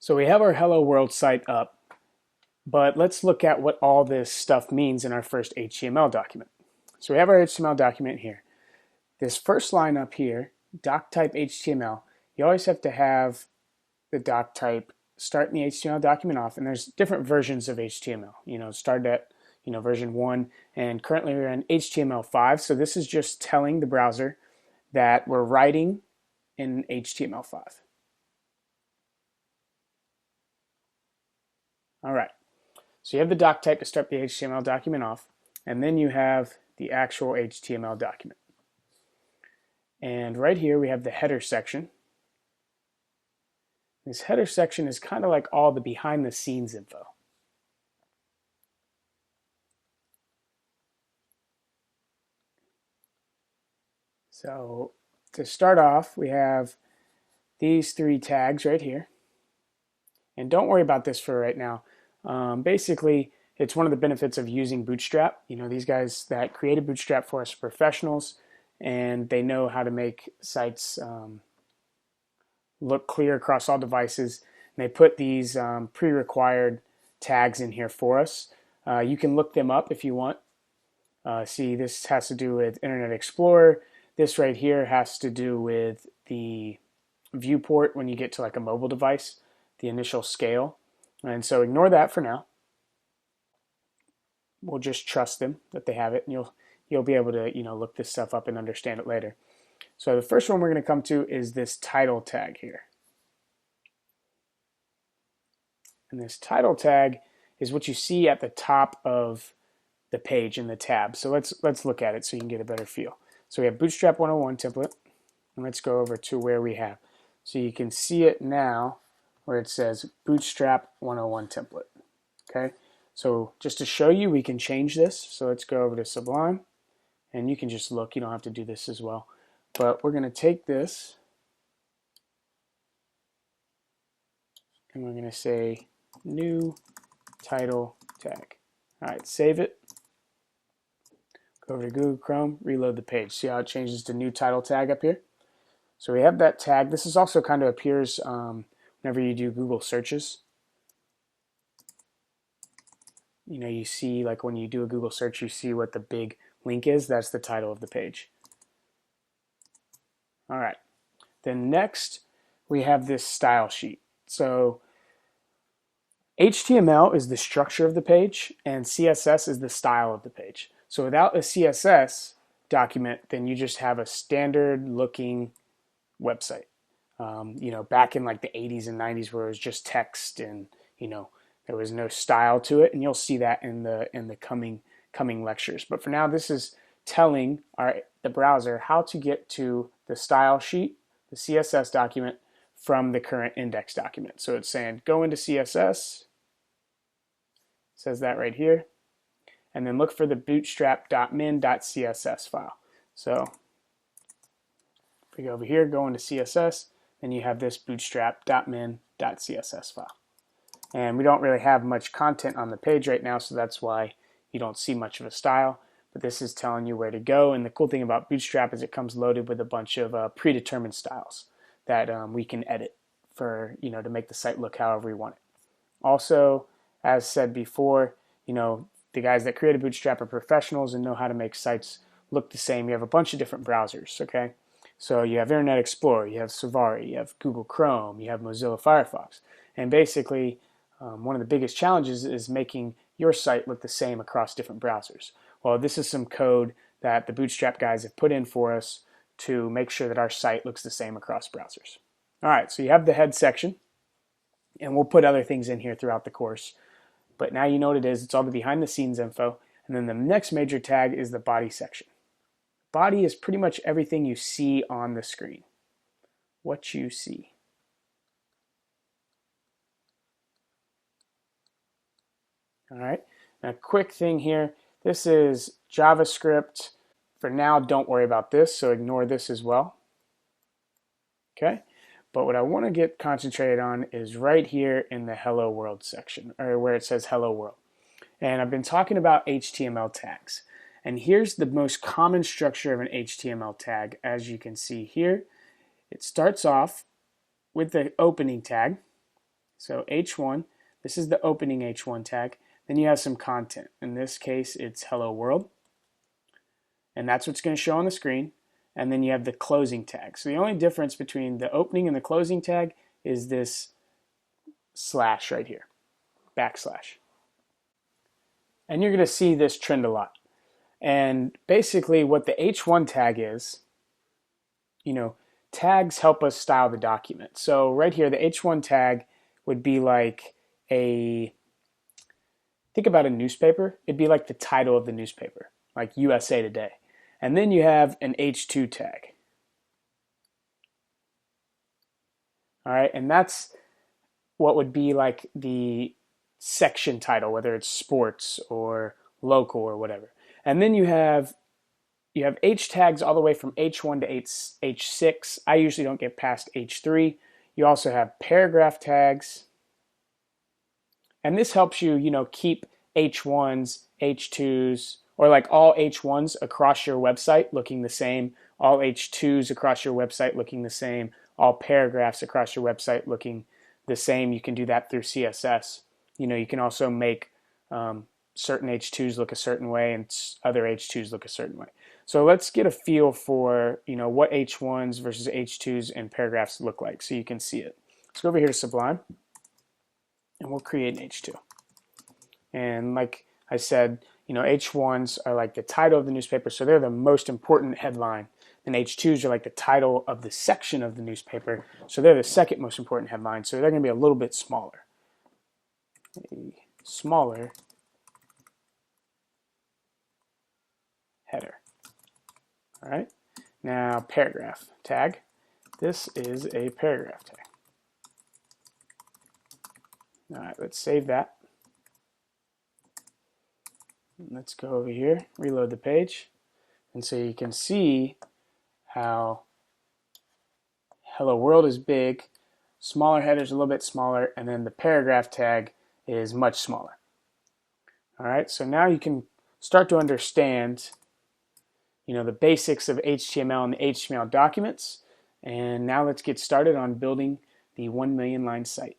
So we have our Hello World site up, but let's look at what all this stuff means in our first HTML document. So we have our HTML document here. This first line up here, doc type HTML, you always have to have the doc type start in the HTML document off, and there's different versions of HTML. Start at version 1, and currently we're in HTML5, so this is just telling the browser that we're writing in HTML5. All right, so you have the doc type to start the HTML document off, and then you have the actual HTML document. And right here we have the header section. This header section is kind of like all the behind the scenes info. So to start off, we have these 3 tags right here. And don't worry about this for right now. Basically, it's one of the benefits of using Bootstrap. These guys that created Bootstrap for us are professionals, and they know how to make sites look clear across all devices. And they put these pre-required tags in here for us. You can look them up if you want. See, this has to do with Internet Explorer. This right here has to do with the viewport when you get to like a mobile device, the initial scale. And so ignore that for now. We'll just trust them that they have it, and you'll be able to look this stuff up and understand it later. So the first one we're going to come to is this title tag here. And this title tag is what you see at the top of the page in the tab. So let's look at it so you can get a better feel. So we have Bootstrap 101 template, and let's go over to where we have. So you can see it now where it says Bootstrap 101 template. Okay, so just to show you, we can change this. So let's go over to Sublime, and you can just look. You don't have to do this as well. But we're going to take this, and we're going to say new title tag. All right, save it. Go over to Google Chrome, reload the page. See how it changes to new title tag up here? So we have that tag. This is also kind of appears whenever you do Google searches. You see, like when you do a Google search, you see what the big link is. That's the title of the page. All right. Then next, we have this style sheet. So HTML is the structure of the page, and CSS is the style of the page. So without a CSS document, then you just have a standard looking website. Back in like the 80s and 90s where it was just text and, there was no style to it, and you'll see that in the coming lectures. But for now, this is telling the browser how to get to the style sheet, the CSS document, from the current index document. So it's saying go into CSS, it says that right here, and then look for the bootstrap.min.css file. So if we go over here, go into CSS, then you have this bootstrap.min.css file. And we don't really have much content on the page right now, so that's why you don't see much of a style. But this is telling you where to go. And the cool thing about Bootstrap is it comes loaded with a bunch of predetermined styles that we can edit for, to make the site look however we want it. Also, as said before, the guys that created Bootstrap are professionals and know how to make sites look the same. You have a bunch of different browsers, okay? So you have Internet Explorer, you have Safari, you have Google Chrome, you have Mozilla Firefox. And basically, one of the biggest challenges is making your site look the same across different browsers. Well, this is some code that the Bootstrap guys have put in for us to make sure that our site looks the same across browsers. All right, so you have the head section, and we'll put other things in here throughout the course. But now you know what it is. It's all the behind the scenes info. And then the next major tag is the body section. Body is pretty much everything you see on the screen. What you see. All right, now a quick thing here. This is JavaScript. For now, don't worry about this, so ignore this as well. Okay, but what I want to get concentrated on is right here in the Hello World section, or where it says Hello World. And I've been talking about HTML tags. And here's the most common structure of an HTML tag. As you can see here, it starts off with the opening tag, So H1, this is the opening H1 tag. Then you have some content. In this case, it's hello world. And that's what's going to show on the screen. And then you have the closing tag. So the only difference between the opening and the closing tag is this slash right here, backslash. And you're going to see this trend a lot. And basically what the H1 tag is, tags help us style the document. So right here, the H1 tag would be like think about a newspaper. It'd be like the title of the newspaper, like USA Today. And then you have an H2 tag. All right, and that's what would be like the section title, whether it's sports or local or whatever. And then you have H tags all the way from H1 to H6. I usually don't get past H3. You also have paragraph tags. And this helps you, keep H1s, H2s, or like all H1s across your website looking the same, all H2s across your website looking the same, all paragraphs across your website looking the same. You can do that through CSS. You can also make certain H2s look a certain way and other H2s look a certain way. So let's get a feel for what H1s versus H2s and paragraphs look like so you can see it. Let's go over here to Sublime and we'll create an H2. And like I said, H1s are like the title of the newspaper, so they're the most important headline. And H2s are like the title of the section of the newspaper, so they're the second most important headline, so they're going to be a little bit smaller. A smaller header. All right, now paragraph tag. This is a paragraph tag. All right, let's save that. Let's go over here, reload the page, and so you can see how hello world is big, smaller header is a little bit smaller, and then the paragraph tag is much smaller. All right, so now you can start to understand the basics of HTML and the HTML documents. And now let's get started on building the 1 million line site.